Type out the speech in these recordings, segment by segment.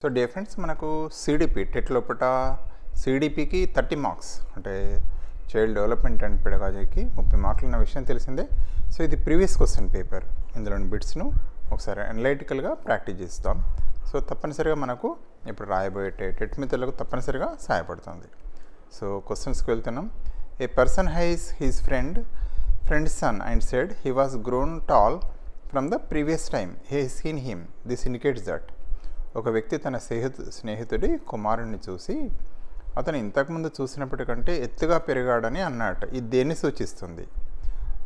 So dear friends, మనకు CDP TET లోపల సిడిపికి 30 marks అంటే చైల్డ్ డెవలప్మెంట్ అండ్ పెడగాజీకి 30 మార్కులు ఉన్న విషయం తెలిసిందే. సో ఇది ప్రీవియస్ క్వశ్చన్ పేపర్, ఇందులోని బిట్స్ను ఒకసారి అనలైటికల్గా ప్రాక్టీస్ చేస్తాం. సో తప్పనిసరిగా మనకు ఇప్పుడు రాయబోయే టెట్ మిత్రులకు తప్పనిసరిగా సహాయపడుతుంది. సో క్వశ్చన్స్కి వెళ్తున్నాం. A person hears his friend's son and said he was grown tall from the previous time he seen him. This indicates that ఒక వ్యక్తి తన స్నేహితుడి కుమారుడిని చూసి అతను ఇంతకుముందు చూసినప్పటికంటే ఎత్తుగా పెరిగాడని అన్నట్టు. ఇది దేన్ని సూచిస్తుంది?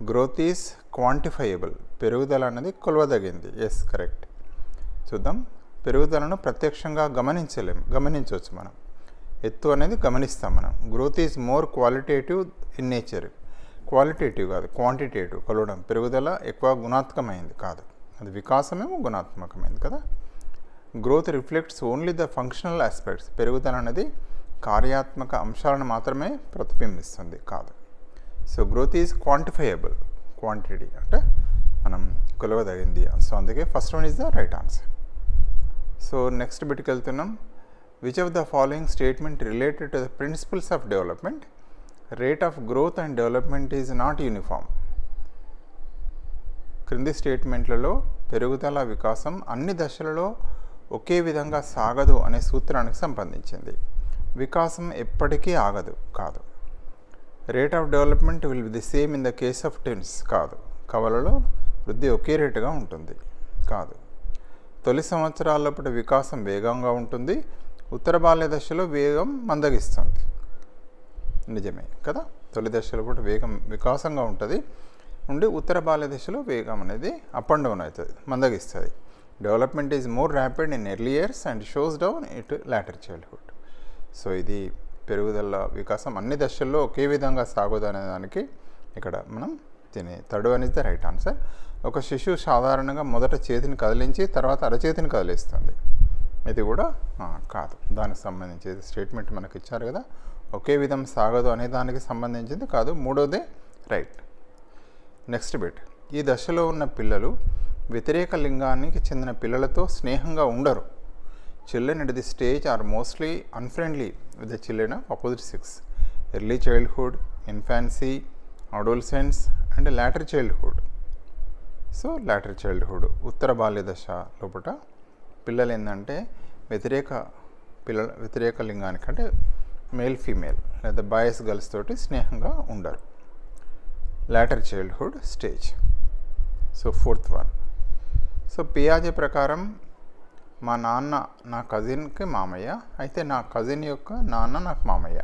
Growth is quantifiable. పెరుగుదల అనేది కొలవదగింది. Yes, correct. చూద్దాం. పెరుగుదలను ప్రత్యక్షంగా గమనించవచ్చు మనం. ఎత్తు అనేది గమనిస్తాం మనం. Growth is more qualitative in nature. Qualitative కాదు, క్వాంటిటేటివ్. కొలవడం. పెరుగుదల ఎక్కువ గుణాత్మకమైంది కాదు, అది వికాసమేమో గుణాత్మకమైంది కదా. Growth reflects only the functional aspects. పెరుగుదల అనేది కార్యాత్మక అంశాలను మాత్రమే ప్రతిబింబిస్తుంది కాదు. So growth is quantifiable. Quantity అంటే మనం కొలవదగింది. సో అందుకే first one is the right answer. So next బిట్కి వెళ్తున్నాం. Which of the following statement related to the principles of development? Rate of growth and development is not uniform. క్రింది స్టేట్మెంట్లలో పెరుగుదల వికాసం అన్ని దశలలో ఒకే విధంగా సాగదు అనే సూత్రానికి సంబంధించింది. వికాసం ఎప్పటికీ ఆగదు కాదు. Rate of development will be the same in the case of twins కాదు. కవలలో వృద్ధి ఒకే రేటుగా ఉంటుంది కాదు. తొలి సంవత్సరాలప్పుడు వికాసం వేగంగా ఉంటుంది, ఉత్తర బాల్య దశలో వేగం మందగిస్తుంది. నిజమే కదా. తొలి దశలో కూడా వికాసంగా ఉంటుంది ఉండి ఉత్తర బాల్య దశలో వేగం అనేది అప్ అండ్ డౌన్ అవుతుంది, మందగిస్తుంది. Development is more rapid in early years and shows down it later childhood. So ఇది పెరుగుదల వికాసం అన్ని దశల్లో ఒకే విధంగా సాగదు అనే దానికి ఇక్కడ మనం third one is the right answer. ఒక శిశువు సాధారణంగా మొదట చేతిని కదిలించి తర్వాత అరచేతిని కదిలిస్తుంది. ఇది కూడా కాదు. దానికి సంబంధించి స్టేట్మెంట్ మనకి ఇచ్చారు కదా, ఒకే విధం సాగదు అనే దానికి సంబంధించింది కాదు. మూడోదే రైట్. Next bit. ఈ దశలో ఉన్న పిల్లలు వ్యతిరేక లింగానికి చెందిన పిల్లలతో స్నేహంగా ఉండరు. Children at the stage are mostly unfriendly with the children of opposite sex. Early childhood, infancy, adolescence and later childhood. So later childhood ఉత్తర బాల్య దశ లోపల పిల్లలు ఏంటంటే వ్యతిరేక లింగానికి అంటే మేల్ ఫీమేల్ లేదా బాయ్స్ గర్ల్స్ తోటి స్నేహంగా ఉండరు. Later childhood stage. So fourth one. So పియాజే ప్రకారం మా నాన్న నా కజిన్కి మామయ్య అయితే నా కజిన్ యొక్క నాన్న నాకు మామయ్య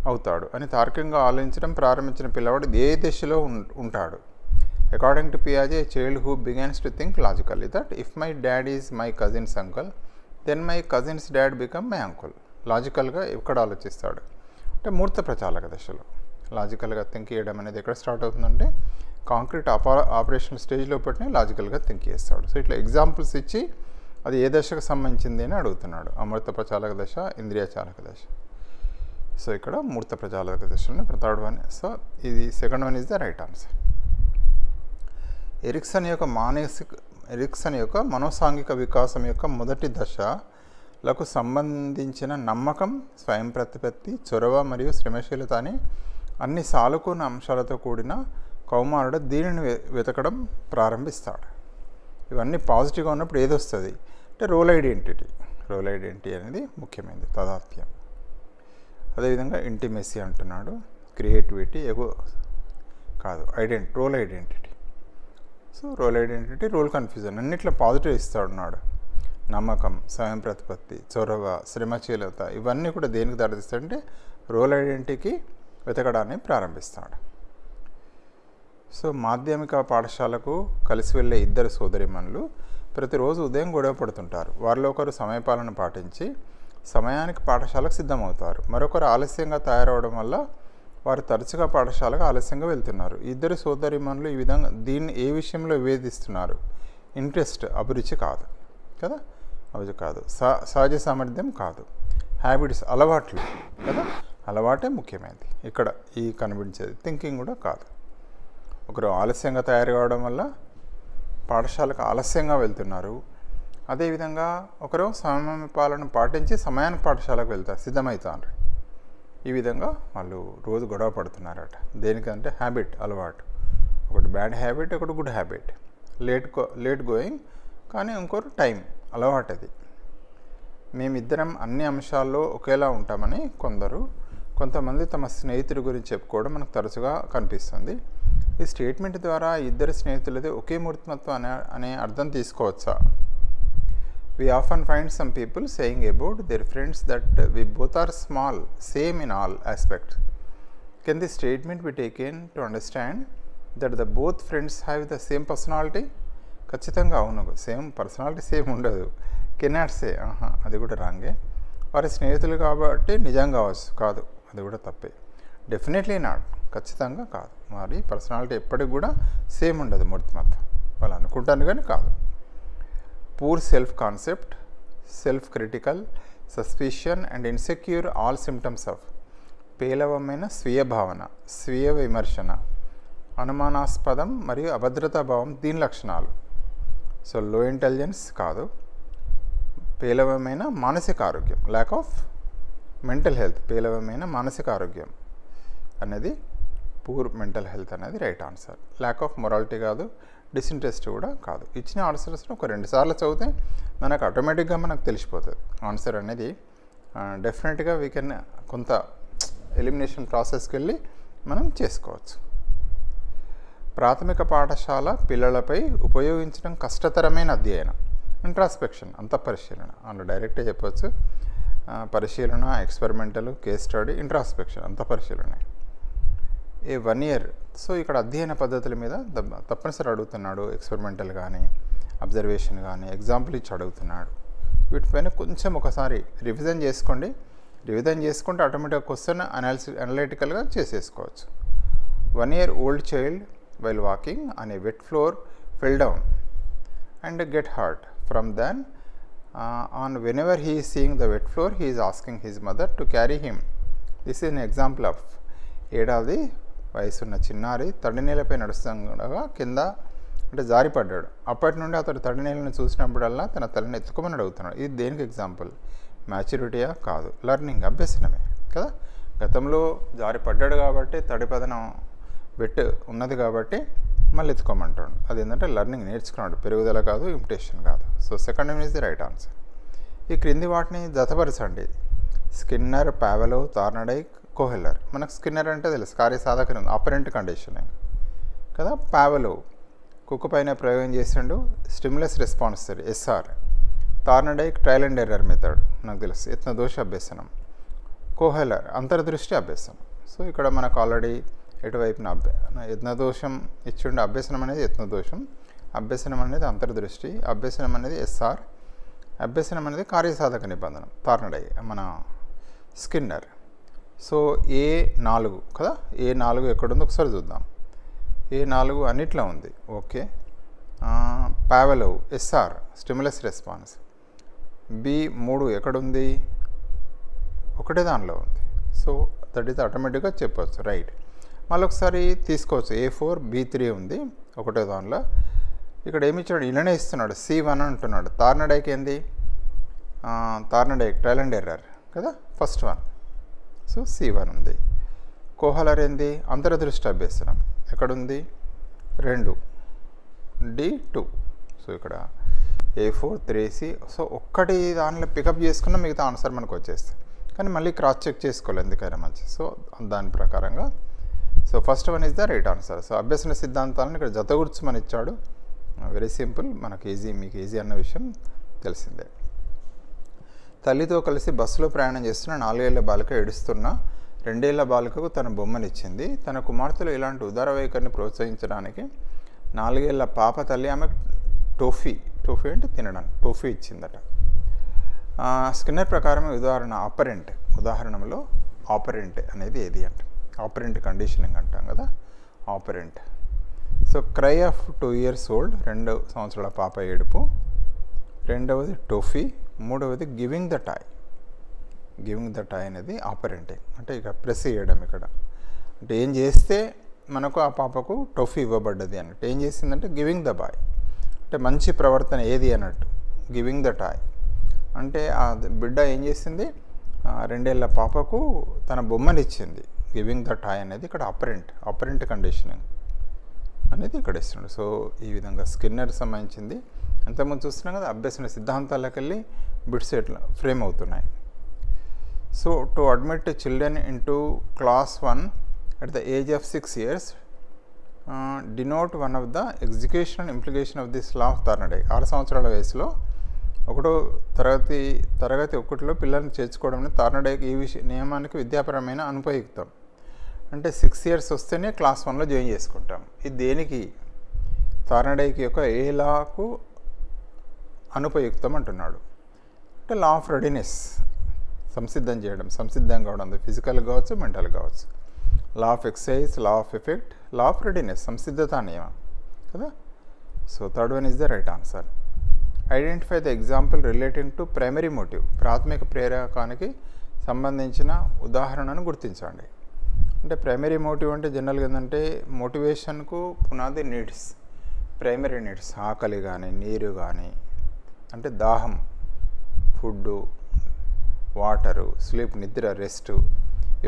అవుతాడు అని తార్కికంగా ఆలోచించడం ప్రారంభించిన పిల్లవాడు ఏ దశలో ఉంటాడు? అకార్డింగ్ టు పియాజే, child who begins to think logically that if my dad is my cousin's uncle then my cousin's dad become my uncle. లాజికల్గా ఎక్కడ ఆలోచిస్తాడు అంటే మూర్త ప్రచాలక దశలో. లాజికల్గా థింక్ చేయడం అనేది ఎక్కడ స్టార్ట్ అవుతుందంటే కాంక్రీట్ ఆపరేషన్ స్టేజ్లో పెట్టిన లాజికల్గా థింక్ చేస్తాడు. సో ఇట్లా ఎగ్జాంపుల్స్ ఇచ్చి అది ఏ దశకు సంబంధించింది అని అడుగుతున్నాడు. అమృత ప్రచాలక దశ, ఇంద్రియ చాలక దశ. సో ఇక్కడ మూర్త ప్రచాలక దశలోనే థర్డ్ వన్. సో ఇది second one is the right answer. Erikson యొక్క మనోసాంఘిక వికాసం యొక్క మొదటి దశలకు సంబంధించిన నమ్మకం, స్వయం ప్రతిపత్తి, చొరవ మరియు శ్రమశీలత అని అన్ని సానుకూల అంశాలతో కూడిన కౌమారుడు దీనిని వెతకడం ప్రారంభిస్తాడు. ఇవన్నీ పాజిటివ్గా ఉన్నప్పుడు ఏది వస్తుంది అంటే రోల్ ఐడెంటిటీ. రోల్ ఐడెంటిటీ అనేది ముఖ్యమైనది, తదాత్మ్యం. అదేవిధంగా ఇంటిమెసీ అంటున్నాడు, క్రియేటివిటీ కాదు, role identity. So role identity, role confusion అన్నిట్లో పాజిటివ్ ఇస్తాడున్నాడు. నమ్మకం, స్వయం ప్రతిపత్తి, చొరవ, శ్రమశీలత ఇవన్నీ కూడా దేనికి దారితీస్తాడంటే రోల్ ఐడెంటిటీకి వెతకడాన్ని ప్రారంభిస్తాడు. సో మాధ్యమిక పాఠశాలకు కలిసి వెళ్ళే ఇద్దరు సోదరిమణులు ప్రతిరోజు ఉదయం గొడవ పడుతుంటారు. వారిలో ఒకరు సమయపాలన పాటించి సమయానికి పాఠశాలకు సిద్ధమవుతారు. మరొకరు ఆలస్యంగా తయారవడం వల్ల వారు తరచుగా పాఠశాలకు ఆలస్యంగా వెళ్తున్నారు. ఇద్దరు సోదరిమణులు ఈ విధంగా దీన్ని ఏ విషయంలో వివేదిస్తున్నారు? ఇంట్రెస్ట్, అభిరుచి కాదు కదా, అభిరుచి కాదు. సహజ సామర్థ్యం కాదు. హ్యాబిట్స్, అలవాట్లు కదా, అలవాటే ముఖ్యమైనది ఇక్కడ. ఈ కనిపించేది థింకింగ్ కూడా కాదు. ఒకరు ఆలస్యంగా తయారు కావడం వల్ల పాఠశాలకు ఆలస్యంగా వెళ్తున్నారు. అదేవిధంగా ఒకరు సమయ పాలన పాటించి సమయానికి పాఠశాలకు వెళ్తారు, సిద్ధమవుతారు. ఈ విధంగా వాళ్ళు రోజు గొడవ పడుతున్నారట. దేనికంటే హ్యాబిట్, అలవాటు. ఒకటి బ్యాడ్ హ్యాబిట్, ఒకటి గుడ్ హ్యాబిట్. లేట్ గోయింగ్, కానీ ఇంకోటి టైం, అలవాటు. అది మేమిద్దరం అన్ని అంశాల్లో ఒకేలా ఉంటామని కొంతమంది తమ స్నేహితుడి గురించి చెప్పుకోవడం మనకు తరచుగా కనిపిస్తుంది. ఈ స్టేట్మెంట్ ద్వారా ఇద్దరు స్నేహితులది ఒకే మూర్తిమత్వం అనే అర్థం తీసుకోవచ్చా? We often find some people saying about their friends that we both are small, same in all aspects. Can this statement be taken to understand that the both friends have the same personality? ఖచ్చితంగా అవును, same personality same ఉండదు. Cannot say, అది కూడా రాంగే. వారి స్నేహితులు కాబట్టి నిజం కావచ్చు, కాదు, అది కూడా తప్పే. డెఫినెట్లీ నాట్, ఖచ్చితంగా కాదు. మరి పర్సనాలిటీ ఎప్పటికి కూడా సేమ్ ఉండదు, మూర్తిమత్వం. వాళ్ళు అనుకుంటాను కానీ కాదు. Poor self concept, self critical, suspicion and insecure all symptoms of పేలవమైన స్వీయ భావన, స్వీయ విమర్శన, అనుమానాస్పదం మరియు అభద్రతా భావం దీని లక్షణాలు. సో లో ఇంటెలిజెన్స్ కాదు. పేలవమైన మానసిక ఆరోగ్యం, ల్యాక్ ఆఫ్ మెంటల్ హెల్త్, పేలవమైన మానసిక ఆరోగ్యం అనేది పూర్ మెంటల్ హెల్త్ అనేది right answer. Lack of morality కాదు, డిసింట్రెస్ట్ కూడా కాదు. ఇచ్చిన ఆన్సర్స్ని ఒక 2 సార్లు చదివితే మనకు ఆటోమేటిక్గా మనకు తెలిసిపోతుంది ఆన్సర్ అనేది. డెఫినెట్గా వీ కెన్ కొంత ఎలిమినేషన్ ప్రాసెస్కి వెళ్ళి మనం చేసుకోవచ్చు. ప్రాథమిక పాఠశాల పిల్లలపై ఉపయోగించడం కష్టతరమైన అధ్యయనం, ఇంట్రాస్పెక్షన్, అంతఃపరిశీలన. అందులో డైరెక్ట్గా చెప్పవచ్చు. పరిశీలన, ఎక్స్పెరిమెంటల్, కేస్ స్టడీ, ఇంట్రాస్పెక్షన్, అంతఃపరిశీలన. 1 ఇయర్. సో ఇక్కడ అధ్యయన పద్ధతుల మీద తప్పనిసరి అడుగుతున్నాడు. ఎక్స్పెరిమెంటల్ కానీ, అబ్జర్వేషన్ కానీ, ఎగ్జాంపుల్ ఇచ్చి అడుగుతున్నాడు. వీటిపైన కొంచెం ఒకసారి రివిజన్ చేసుకోండి. రివిజన్ చేసుకుంటే ఆటోమేటిక్గా క్వశ్చన్ అనలిటికల్గా చేసేసుకోవచ్చు. 1 year old child while walking on a wet floor fell down and get hurt. From then on, whenever he is seeing the wet floor, he is asking his mother to carry him. This is an example of 7 వయసున్న చిన్నారి తడి నేలపై నడుస్తుండగా కింద అంటే జారిపడ్డాడు. అప్పటి నుండి అతడు తడి నేలను చూసినప్పుడల్లా తన తల్లిని ఎత్తుకోమని అడుగుతున్నాడు. ఇది దేనికి ఎగ్జాంపుల్? మ్యాచ్యూరిటీయా? కాదు, లెర్నింగ్, అభ్యసనమే కదా. గతంలో జారిపడ్డాడు కాబట్టి తడి పదనం వెట్ ఉన్నది కాబట్టి మళ్ళీ ఎత్తుకోమంటాడు. అది ఏంటంటే లెర్నింగ్, నేర్చుకున్నాడు, పెరుగుదల కాదు, ఇమిటేషన్ కాదు. So second one is the right answer. ఈ క్రింది వాటిని జతపరచండి. స్కిన్నర్, పావెలోవ్, థార్నడైక్, కోహెల్లర్. మనకు స్కిన్నర్ అంటే తెలుసు, కార్యసాధకం, ఆపరెంట్ కండిషనింగ్ కదా. పావెలోవ్ కుక్క పైన ప్రయోగం చేసిండు, stimulus response theory, SR. Thorndike trial and error method నాకు తెలుసు, యత్నదోష అభ్యసనం. కోహెల్లర్ అంతర్దృష్టి అభ్యసనం. సో ఇక్కడ మనకు ఆల్రెడీ ఎటువైపున యత్నదోషం ఇచ్చిండు. అభ్యసనం అనేది యత్నదోషం, అభ్యసనం అనేది అంతర్దృష్టి, అభ్యసనం అనేది ఎస్ఆర్, అభ్యసనం అనేది కార్యసాధక నిబంధన థార్నడైక్, మన స్కిన్నర్. సో A4 కదా. A4 ఎక్కడుందో ఒకసారి చూద్దాం. A4 అన్నిట్లో ఉంది. Okay. Pavlov SR, stimulus response. B3 ఎక్కడుంది? ఒకటే దానిలో ఉంది. సో దట్ ఈస్ ఆటోమేటిక్గా చెప్పవచ్చు, రైట్. మళ్ళీ ఒకసారి తీసుకోవచ్చు. A4 B3 ఉంది ఒకటే దానిలో. ఇక్కడ ఏమి ఇచ్చాడు? ఇలానే ఇస్తున్నాడు, C1 అంటున్నాడు. థార్నడైక్ ఏంది? థార్నడైక్ ట్రయల్ అండ్ ఎర్రర్ కదా, ఫస్ట్ వన్. సో C1 ఉంది. కోహెల్లర్ ఏంది? అంతర్దృష్టి అభ్యసనం. ఎక్కడుంది? 2 D2. సో ఇక్కడ A4 3C. సో ఒక్కటి దానిలో పికప్ చేసుకున్న మిగతా ఆన్సర్ మనకు వచ్చేస్తుంది. కానీ మళ్ళీ క్రాస్ చెక్ చేసుకోవాలి ఎందుకైనా మంచి. సో దాని ప్రకారంగా so first one is the right answer. So అభ్యసన సిద్ధాంతాలను ఇక్కడ జతగూర్చమని ఇచ్చాడు. వెరీ సింపుల్, మనకు ఈజీ, మీకు ఈజీ అన్న విషయం తెలిసిందే. తల్లితో కలిసి బస్సులో ప్రయాణం చేస్తున్న 4 ఏళ్ల బాలిక ఏడుస్తున్న 2 ఏళ్ల బాలికకు తన బొమ్మనిచ్చింది. తన కుమార్తెలు ఇలాంటి ఉదార వైఖరిని ప్రోత్సహించడానికి 4 ఏళ్ల పాప తల్లి ఆమెకు టోఫీ అంటే తినడానికి టోఫీ ఇచ్చిందట. స్కిన్నర్ ప్రకారం ఉదాహరణలో ఆపరెంట్ అనేది ఏది అంటే ఆపరెంట్ కండిషనింగ్ అంటాం కదా, operant. So cry of 2 years old, 2 సంవత్సరాల పాప ఏడుపు. రెండవది టోఫీ. మూడవది గివింగ్ ద టాయ్ అనేది ఆపరెంటింగ్ అంటే ఇక ప్రెస్ చేయడం. ఇక్కడ అంటే ఏం చేస్తే మనకు ఆ పాపకు టోఫీ ఇవ్వబడ్డది అన్నట్టు. ఏం చేసిందంటే గివింగ్ ద బాయ్ అంటే మంచి ప్రవర్తన ఏది అన్నట్టు. Giving the toy. అంటే ఆ బిడ్డ ఏం చేసింది, 2 ఏళ్ల పాపకు తన బొమ్మనిచ్చింది. గివింగ్ ద టాయ్ అనేది ఇక్కడ అపరెంట్ కండిషనింగ్ అనేది ఇక్కడ ఇస్తున్నాడు. సో ఈ విధంగా స్కిన్నర్ సంబంధించింది. అంతకుముందు చూస్తున్నాం కదా, అభ్యసన సిద్ధాంతాలకు వెళ్ళి బిట్స్ ఎట్లా ఫ్రేమ్ అవుతున్నాయి. So to admit children in to class 1 at the age of 6 years denote one of the execution implication of this law of Thorndike. 6 సంవత్సరాల వయసులో తరగతి 1లో పిల్లల్ని చేర్చుకోవడం థార్నడైక్ ఈ నియమానికి విద్యాపరమైన అనుపయుక్తం. అంటే 6 years వస్తేనే క్లాస్ 1లో జాయిన్ చేసుకుంటాం. ఇది దేనికి, థార్నడైక్ యొక్క ఏ లాకు అనుపయుక్తం అంటున్నాడు. అంటే లా ఆఫ్ రెడీనెస్, సంసిద్ధం కావడం, ఫిజికల్ కావచ్చు, మెంటల్ కావచ్చు. Law of exercise, law of effect, law of readiness, సంసిద్ధత నియమం కదా. So third one is the right answer. Identify the example relating to primary motive. ప్రాథమిక ప్రేరకానికి సంబంధించిన ఉదాహరణను గుర్తించండి. అంటే ప్రైమరీ మోటివ్ అంటే జనరల్గా ఏంటంటే మోటివేషన్కు పునాది నీడ్స్, ప్రైమరీ నీడ్స్, ఆకలి కానీ, నీరు కానీ, అంటే దాహం, ఫుడ్డు, వాటరు, స్లీప్, నిద్ర, రెస్ట్,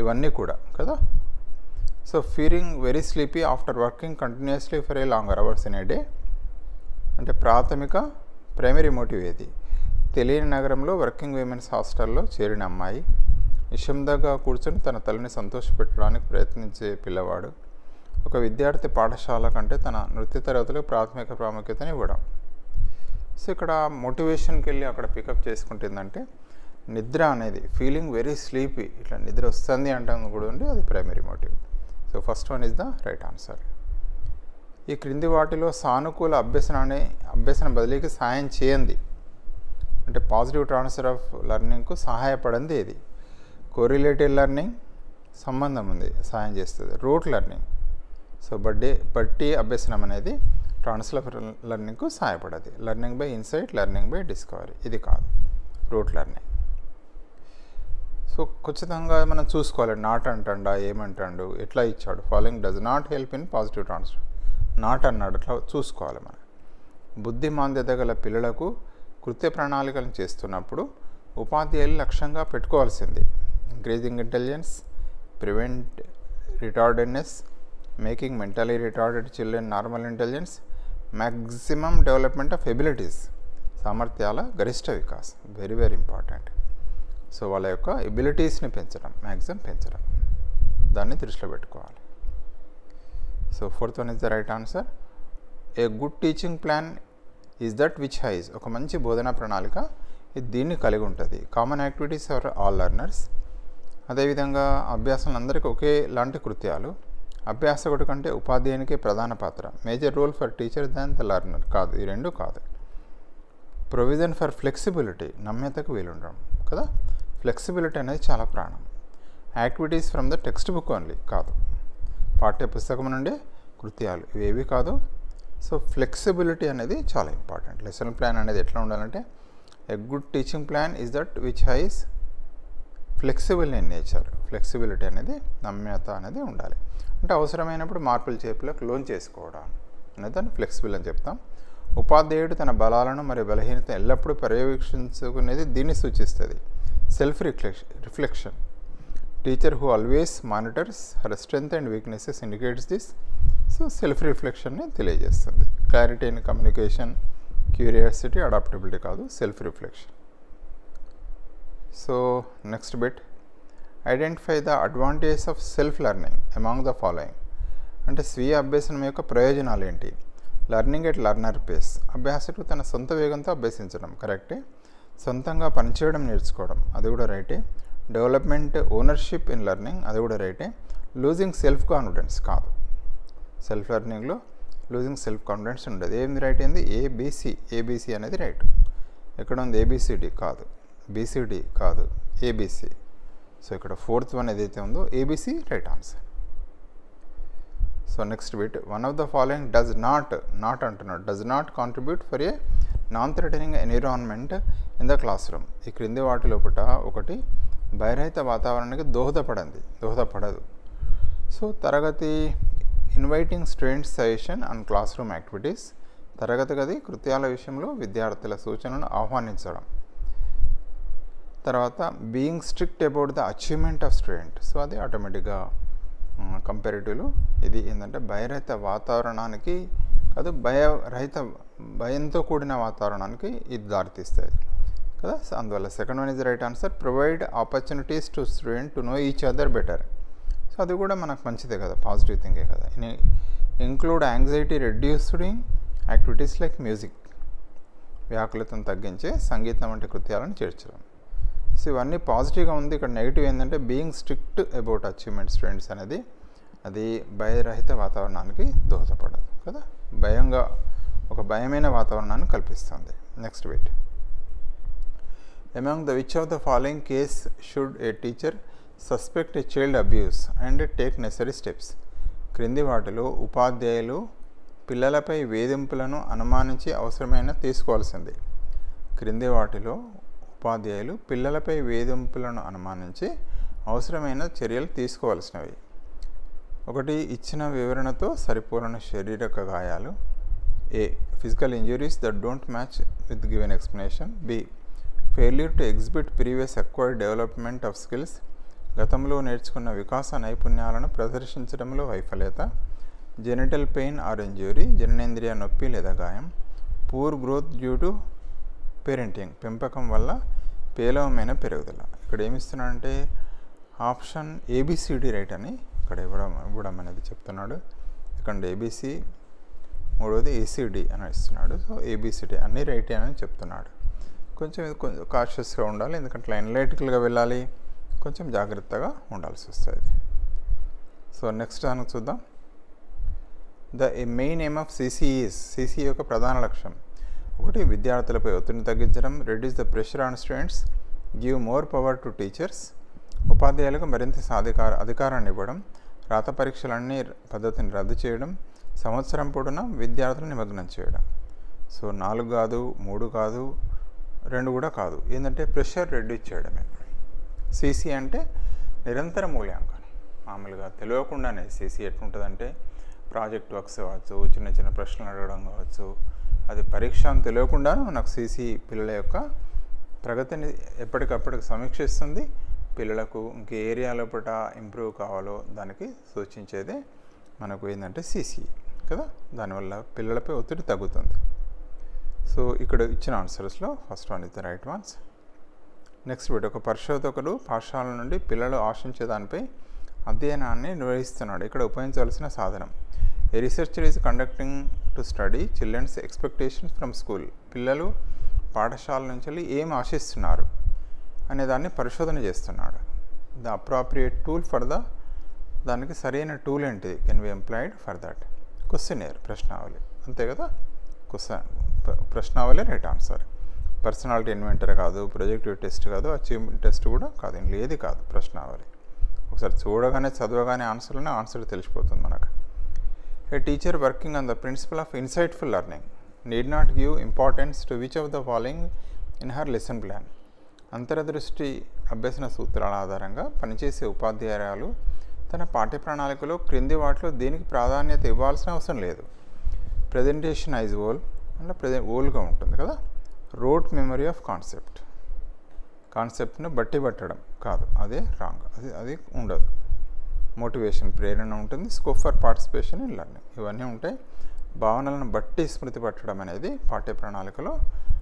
ఇవన్నీ కూడా కదా. So feeling very sleepy after working continuously for a longer hours in a day. అంటే ప్రైమరీ మోటివ్ ఏది, తెలియని నగరంలో వర్కింగ్ విమెన్స్ హాస్టల్లో చేరిన అమ్మాయి, నిశ్శబ్దంగా కూర్చొని తన తల్లిని సంతోషపెట్టడానికి ప్రయత్నించే పిల్లవాడు, ఒక విద్యార్థి పాఠశాల కంటే తన నృత్య తరగతులకు ప్రాథమిక ప్రాముఖ్యతని ఇవ్వడం. సో ఇక్కడ మోటివేషన్కి వెళ్ళి అక్కడ పికప్ చేసుకుంటుందంటే నిద్ర అనేది, ఫీలింగ్ వెరీ స్లీపీ, ఇట్లా నిద్ర వస్తుంది అంటాం కూడా ఉంది, అది primary motive. So first one is the right answer. ఈ క్రింది వాటిలో సానుకూల అభ్యసన బదిలీకి సహాయం చేయండి. అంటే పాజిటివ్ ట్రాన్స్ఫర్ ఆఫ్ లెర్నింగ్కు సహాయపడింది ఏది, కోరిలేటెడ్ లెర్నింగ్, సంబంధం ఉంది, సహాయం చేస్తుంది. రూట్ లెర్నింగ్, సో బట్టి అభ్యసనం అనేది ట్రాన్స్ఫర్ ఆఫ్ లెర్నింగ్కు సహాయపడది. Learning by insight, learning by discovery, ఇది కాదు రూట్ లెర్నింగ్. సో ఖచ్చితంగా మనం చూసుకోవాలి, నాట్ అంటాడా, ఏమంటాడు, ఎట్లా ఇచ్చాడు. Following does not help in positive transfer, not అన్నాడు, అట్లా చూసుకోవాలి మనం. బుద్ధిమాంద్యత గల పిల్లలకు కృత్య ప్రణాళికలను చేస్తున్నప్పుడు ఉపాధ్యాయులు లక్ష్యంగా పెట్టుకోవాల్సింది increasing intelligence, prevent retardedness, making mentally retarded children normal intelligence, maximum development of abilities, సామర్థ్యాల గరిష్ట వికాసం, వెరీ వెరీ ఇంపార్టెంట్. సో వాళ్ళ యొక్క ఎబిలిటీస్ని పెంచడం, మ్యాక్సిమం పెంచడం, దాన్ని దృష్టిలో పెట్టుకోవాలి. So fourth one is the right answer. A good teaching plan is that which has, ఒక మంచి బోధనా ప్రణాళిక ఇది దీన్ని కలిగి ఉంటుంది. Common activities for all learners, అదేవిధంగా అభ్యాసాలందరికీ ఒకేలాంటి కృత్యాలు, అభ్యాసకుడి కంటే ఉపాధ్యాయునికి ప్రధాన పాత్ర, major role for teacher than the learner, కాదు, ఈ రెండు కాదు. ప్రొవిజన్ ఫర్ ఫ్లెక్సిబిలిటీ, నమ్యతకు వీలుండడం కదా, ఫ్లెక్సిబిలిటీ అనేది చాలా ప్రాణం. Activities from the text book only, కాదు, పాఠ్య పుస్తకం నుండి కృత్యాలు, ఇవేవి కాదు. సో ఫ్లెక్సిబిలిటీ అనేది చాలా ఇంపార్టెంట్. లెసన్ ప్లాన్ అనేది ఎట్లా ఉండాలంటే a good teaching plan is that which is flexible in nature, flexibility అనేది, నమ్యత అనేది ఉండాలి. అంటే అవసరమైనప్పుడు మార్పులు చేర్పులకు లోన్ చేసుకోవడం అనేది దాన్ని ఫ్లెక్సిబుల్ అని చెప్తాం. ఉపాధ్యాయుడు తన బలాలను మరియు బలహీనత ఎల్లప్పుడూ పర్యవేక్షించుకునేది దీన్ని సూచిస్తుంది. Self reflection, teacher who always monitors her strength and weaknesses indicates this. So self రిఫ్లెక్షన్ని తెలియజేస్తుంది. Clarity in communication, curiosity, adaptability కాదు, self reflection. So next bit, identify the advantage of self learning among the following. అంటే స్వీయ అభ్యసనం యొక్క ప్రయోజనాలు ఏంటి. Learning at learner face, అభ్యాసకుడు తన సొంత వేగంతో అభ్యసించడం, కరెక్టే. సొంతంగా పనిచేయడం నేర్చుకోవడం, అది కూడా రైటే. డెవలప్మెంట్ ఓనర్షిప్ ఇన్ లెర్నింగ్, అది కూడా రైటే. లూజింగ్ సెల్ఫ్ కాన్ఫిడెన్స్, కాదు, సెల్ఫ్ లెర్నింగ్లో లూజింగ్ సెల్ఫ్ కాన్ఫిడెన్స్ ఉండదు. ఏంది రైట్ ఏంది, ఏబీసీ అనేది రైట్. ఎక్కడ ఉంది ఏబిసిడి, కాదు, బీసీడి కాదు, ఏబీసీ. సో ఇక్కడ ఫోర్త్ వన్ ఏదైతే ఉందో ABC right answer. So next bit, one of the following does not అంటున్నాడు, does not contribute for a non threatening environment in the class room. ఈ క్రింది వాటి లోపల ఒకటి భయరహిత వాతావరణానికి దోహదపడదు. సో తరగతి inviting students suggestion and class room activities, తరగతి గది కృత్యాల విషయంలో విద్యార్థుల సూచనలను ఆహ్వానించడం. తర్వాత being strict about the achievement of student. So అది ఆటోమేటిక్గా కంపారిటివ్లో ఇది ఏంటంటే భయరహిత వాతావరణానికి కాదు, భయంతో కూడిన వాతావరణానికి ఇది దారితీస్తుంది కదా. సో అందువల్ల second one is right answer. Provide opportunities to student to know each other better. So అది కూడా మనకు మంచిదే కదా, పాజిటివ్ థింగే కదా. Include anxiety reducing activities like music. వ్యాకులతను తగ్గించే సంగీతం వంటి కృత్యాలను చేర్చడం. సో ఇవన్నీ పాజిటివ్గా ఉంది. ఇక్కడ నెగిటివ్ ఏంటంటే being strict about achievement students అనేది అది భయరహిత వాతావరణానికి దోహదపడదు కదా, ఒక భయమైన వాతావరణాన్ని కల్పిస్తుంది. Next bit. Among the which of the following case should A teacher suspect a child abuse and take necessary steps. క్రింది వాటిలో ఉపాధ్యాయులు పిల్లలపై వేధింపులను అనుమానించి అవసరమైన తీసుకోవాల్సింది. క్రింది వాటిలో ఉపాధ్యాయులు పిల్లలపై వేధింపులను అనుమానించి అవసరమైన చర్యలు తీసుకోవాల్సినవి. ఒకటి, ఇచ్చిన వివరణతో సరిపోలని శారీరక గాయాలు. A, physical injuries that don't match with given explanation. B, failure to exhibit previous acquired development of skills. గతంలో నేర్చుకున్న వికాస నైపుణ్యాలను ప్రదర్శించడంలో వైఫల్యత. జెనిటల్ పెయిన్ ఆర్ ఇంజ్యూరీ, జననేంద్రియ నొప్పి లేదా గాయం. Poor growth due to parenting, పెంపకం వల్ల పేలవమైన పెరుగుదల. ఇక్కడ ఏమిస్తున్నాడంటే ఆప్షన్ ఏబిసిడి రైట్ అని ఇక్కడ ఇవ్వడం అనేది చెప్తున్నాడు. ఇక్కడ ఏబిసి, మూడవది ఏసిడి అని ఇస్తున్నాడు. సో ఏబిసిడి అన్నీ రైట్ అని చెప్తున్నాడు. కొంచెం కాషియస్గా ఉండాలి, ఎందుకంటే ఎనలైటికల్గా వెళ్ళాలి, కొంచెం జాగ్రత్తగా ఉండాల్సి వస్తుంది. సో నెక్స్ట్ దానికి చూద్దాం. The main aim of CC యొక్క ప్రధాన లక్ష్యం. ఒకటి, విద్యార్థులపై ఒత్తిడిని తగ్గించడం. Reduce the pressure on students. Give more power to teachers. ఉపాధ్యాయులకు మరింత అధికారాన్ని ఇవ్వడం. రాత పరీక్షలన్నీ పద్ధతిని రద్దు చేయడం. సంవత్సరం పొడవునా విద్యార్థులను నిమగ్నం చేయడం. సో 4 కాదు, 3 కాదు, 2 కూడా కాదు. ఏంటంటే ప్రెషర్ రెడ్యూస్ చేయడమే. సిసి అంటే నిరంతర మూల్యాంకనం. మామూలుగా తెలియకుండానే సిసి ఎట్లుంటుందంటే ప్రాజెక్ట్ వర్క్స్ కావచ్చు, చిన్న చిన్న ప్రశ్నలు అడగడం కావచ్చు, అది పరీక్ష అని తెలియకుండానే మనకు సిసి పిల్లల యొక్క ప్రగతిని ఎప్పటికప్పటికి సమీక్షిస్తుంది. పిల్లలకు ఇంక ఏరియా లోపల ఇంప్రూవ్ కావాలో దానికి సూచించేదే మనకు ఏంటంటే సిసి కదా. దానివల్ల పిల్లలపై ఒత్తిడి తగ్గుతుంది. సో ఇక్కడ ఇచ్చిన ఆన్సర్స్లో first one is the right ones. Next bit. ఒక పరిశోధకుడు పాఠశాల నుండి పిల్లలు ఆశించే దానిపై అధ్యయనాన్ని నిర్వహిస్తున్నాడు. ఇక్కడ ఉపయోగించవలసిన సాధనం. A researcher is conducting to study children's expectations from school. పిల్లలు పాఠశాల నుంచి ఏం ఆశిస్తున్నారు అనే దాన్ని పరిశోధన చేస్తున్నాడు. ద అప్రాప్రియేట్ టూల్ ఫర్ దానికి సరైన టూల్ ఏంటిది can be employed for that. Questionnaire, ప్రశ్నావళి, అంతే కదా. ప్రశ్నావళి రైట్ ఆన్సర్. పర్సనాలిటీ ఇన్వెంటర్ కాదు, ప్రొజెక్టివ్ టెస్ట్ కాదు, అచీవ్మెంట్ టెస్ట్ కూడా కాదు, ఇంట్లో ఏది కాదు, ప్రశ్నావళి. ఒకసారి చూడగానే చదవగానే ఆన్సర్ తెలిసిపోతుంది మనకు. A teacher working on the principle of insightful learning need not give importance to which of the following in her lesson plan. అంతర్దృష్టి అభ్యసన సూత్రాల ఆధారంగా పనిచేసే ఉపాధ్యాయురాలు తన పాఠ్య ప్రణాళికలో క్రింది వాటిలో దేనికి ప్రాధాన్యత ఇవ్వాల్సిన అవసరం లేదు. ప్రజెంటేషన్ ఐజ్ ఓల్గా ఉంటుంది కదా. రోట్ మెమరీ ఆఫ్ కాన్సెప్ట్ను బట్టి పట్టడం కాదు, అదే రాంగ్, అది ఉండదు. మోటివేషన్, ప్రేరణ ఉంటుంది. Scope for participation in learning, ఇవన్నీ ఉంటాయి. భావనలను బట్టి స్మృతి పట్టడం అనేది పాఠ్య ప్రణాళికలో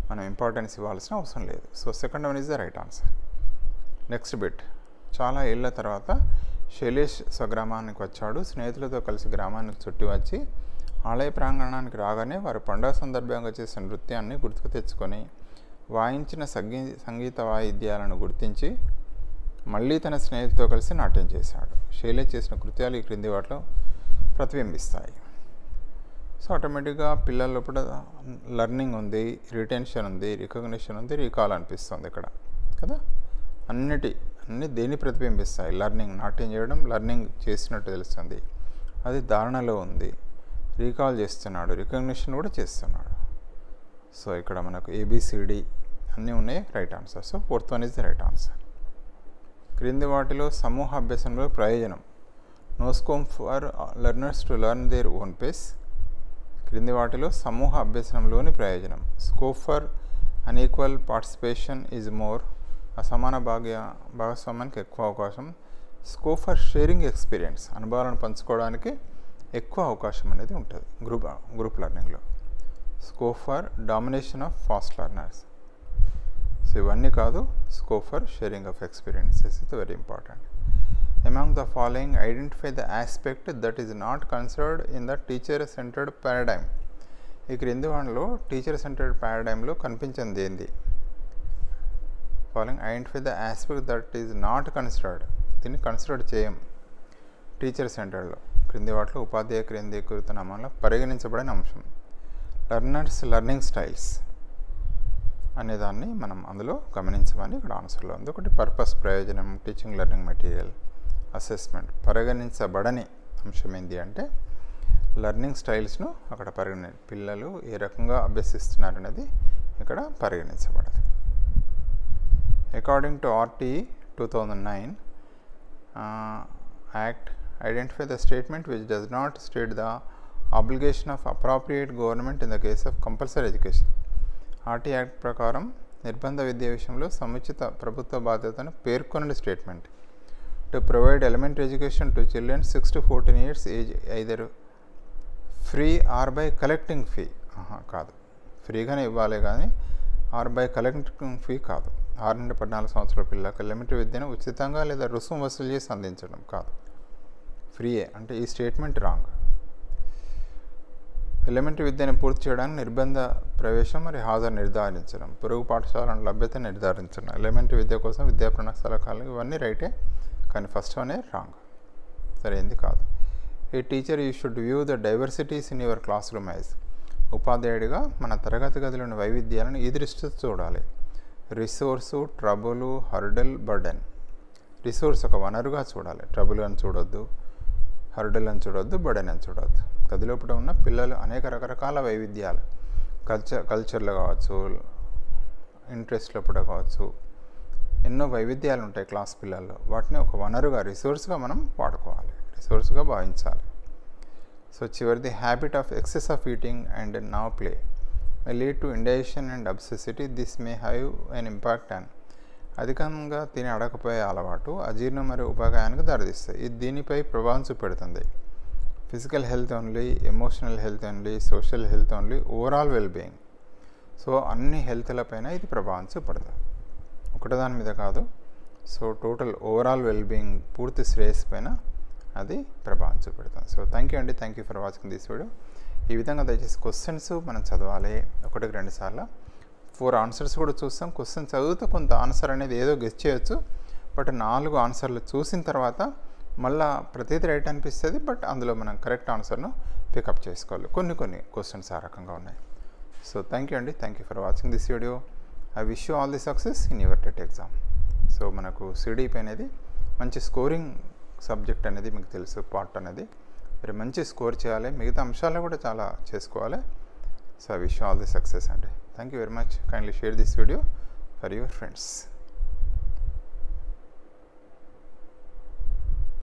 మనం ఇంపార్టెన్స్ ఇవ్వాల్సిన అవసరం లేదు. So second one is the right answer. Next bit. చాలా ఏళ్ల తర్వాత శైలేష్ స్వగ్రామానికి వచ్చాడు. స్నేహితులతో కలిసి గ్రామానికి చుట్టి వచ్చి ఆలయ ప్రాంగణానికి రాగానే వారు పండుగ సందర్భంగా చేసిన నృత్యాన్ని గుర్తుకు తెచ్చుకొని వాయించిన సంగీత వాయిద్యాలను గుర్తించి మళ్ళీ తన స్నేహితులతో కలిసి నాట్యం చేశాడు. శైలేష్ చేసిన కృత్యాలు ఈ క్రింది వాటిలో ప్రతిబింబిస్తాయి. సో ఆటోమేటిక్గా పిల్లల లోపల లెర్నింగ్ ఉంది, రిటెన్షన్ ఉంది, రికగ్నిషన్ ఉంది, రీకాల్ అనిపిస్తుంది ఇక్కడ కదా. అన్ని దేన్ని ప్రతిబింబిస్తాయి? లెర్నింగ్, నాట్యం చేయడం లెర్నింగ్ చేసినట్టు తెలుస్తుంది, అది ధారణలో ఉంది, రీకాల్ చేస్తున్నాడు, రికగ్నిషన్ కూడా చేస్తున్నాడు. సో ఇక్కడ మనకు ఏబిసిడి అన్నీ ఉన్నాయి right answer. So fourth one is the right answer. క్రింది వాటిలో సమూహ అభ్యాసంలో ప్రయోజనం. No scope for learners to learn their own pace. క్రింది వాటిలో సమూహ అభ్యసనంలోని ప్రయోజనం. Scope for unequal participation is more. అసమాన భాగస్వామ్యానికి ఎక్కువ అవకాశం. స్కోప్ ఫర్ షేరింగ్ ఎక్స్పీరియన్స్, అనుభవాలను పంచుకోవడానికి ఎక్కువ అవకాశం అనేది ఉంటుంది గ్రూప్ లెర్నింగ్లో. Scope for domination of fast learners. So ఇవన్నీ కాదు, scope for sharing of experiences is very important. Among the following, identify the aspect that is not considered in the teacher-centered paradigm. ఈ క్రింది వాటిలో టీచర్ సెంటర్డ్ పారాడైమ్లో కనిపించింది ఏంది? Following identify the aspect that is not considered. దీన్ని consider చేయం teacher సెంటర్లో. క్రింది వాటిలో ఉపాధ్యాయ కేంద్రీకృత నామంలో పరిగణించబడిన అంశం. లెర్నర్స్ లెర్నింగ్ స్టైల్స్ అనేదాన్ని మనం అందులో గమనించమని ఇక్కడ ఆన్సర్లో ఉంది. ఒకటి పర్పస్, ప్రయోజనం, టీచింగ్ లెర్నింగ్ మెటీరియల్, అసెస్మెంట్. పరిగణించబడని అంశం ఏంటి అంటే లెర్నింగ్ స్టైల్స్ను అక్కడ పిల్లలు ఏ రకంగా అభ్యసిస్తున్నారనేది ఇక్కడ పరిగణించబడదు. According to RTE 2009 act, identify the statement which does not state the obligation of appropriate government in the case of compulsory education. RTE act ప్రకారం నిర్బంధ విద్య విషయంలో సముచిత ప్రభుత్వ బాధ్యతను పేర్కొనని statement. To provide elementary education to children 6 to 14 years age either free or by collecting fee. కాదు, ఫ్రీగానే ఇవ్వాలి కానీ ఆర్ బై కలెక్టింగ్ ఫీ కాదు. 6 నుండి 14 సంవత్సరాల పిల్లలకు ఎలిమెంటరీ విద్యను ఉచితంగా లేదా రుసుము వసూలు చేసి అందించడం కాదు, ఫ్రీయే. అంటే ఈ స్టేట్మెంట్ రాంగ్. ఎలిమెంటరీ విద్యను పూర్తి చేయడానికి నిర్బంధ ప్రవేశం మరియు హాజరు నిర్ధారించడం, పొరుగు పాఠశాల లభ్యత నిర్ధారించడం, ఎలిమెంటరీ విద్య కోసం విద్యా ప్రణాళిక సలహాలు, ఇవన్నీ రైటే కానీ ఫస్ట్ వనే రాంగ్, సరైంది కాదు. A teacher you should view the diversities in your class room as. ఉపాధ్యాయుడిగా మన తరగతి గదిలోని వైవిధ్యాలను ఈ దృష్టితో చూడాలి. Resource, trouble, hurdle, burden. Resource ఒక వనరుగా చూడాలి, ట్రబుల్ అని చూడొద్దు, హర్డల్ అని చూడొద్దు, బర్డెన్ అని చూడొద్దు. గదిలోపల ఉన్న పిల్లలు అనేక రకరకాల వైవిధ్యాలు, కల్చర్లో కావచ్చు, ఇంట్రెస్ట్ లోపల కావచ్చు, ఎన్నో వైవిధ్యాలు ఉంటాయి క్లాస్ పిల్లల్లో. వాటిని ఒక వనరుగా, రిసోర్స్గా మనం వాడుకోవాలి, రిసోర్స్గా భావించాలి. సో చివరిది, habit of excess of eating and now play may lead to indigestion and obesity. This may have an impact and. అధికంగా తిని అడగపోయే అలవాటు అజీర్ణం మరియు ఉపాగాయానికి దారితీస్తాయి. ఇది దీనిపై ప్రభావం చూపెడుతుంది. Physical health only, emotional health only, social health only, overall wellbeing. So అన్ని హెల్త్లపైన ఇది ప్రభావం చూపెడుతుంది, ఒకటిదాని మీద కాదు. సో టోటల్ ఓవరాల్ వెల్బీయింగ్, పూర్తి శ్రేయస్సు పైన అది ప్రభావం చూపెడుతుంది. సో థ్యాంక్ యూ అండి, thank you for watching this video. ఈ విధంగా దయచేసి క్వశ్చన్స్ మనం చదవాలి 1-2 సార్లు. 4 ఆన్సర్స్ కూడా చూస్తాం. క్వశ్చన్ చదివితే కొంత ఆన్సర్ అనేది ఏదో గెస్ చేయొచ్చు, బట్ 4 ఆన్సర్లు చూసిన తర్వాత మళ్ళీ ప్రతిదీ రైట్ అనిపిస్తుంది, బట్ అందులో మనం కరెక్ట్ ఆన్సర్ను పికప్ చేసుకోవాలి. కొన్ని క్వశ్చన్స్ ఆ రకంగా ఉన్నాయి. సో థ్యాంక్ యూ అండి, thank you for watching this video. I wish you all the success in your TET exam. So మనకు సిడిపి అనేది మంచి స్కోరింగ్ సబ్జెక్ట్ అనేది మీకు తెలుసు, పార్ట్ అనేది మరి మంచి స్కోర్ చేయాలి, మిగతా అంశాలు కూడా చాలా చేసుకోవాలి. So I wish you all the success అండి. Thank you very much. Kindly share this video for your friends.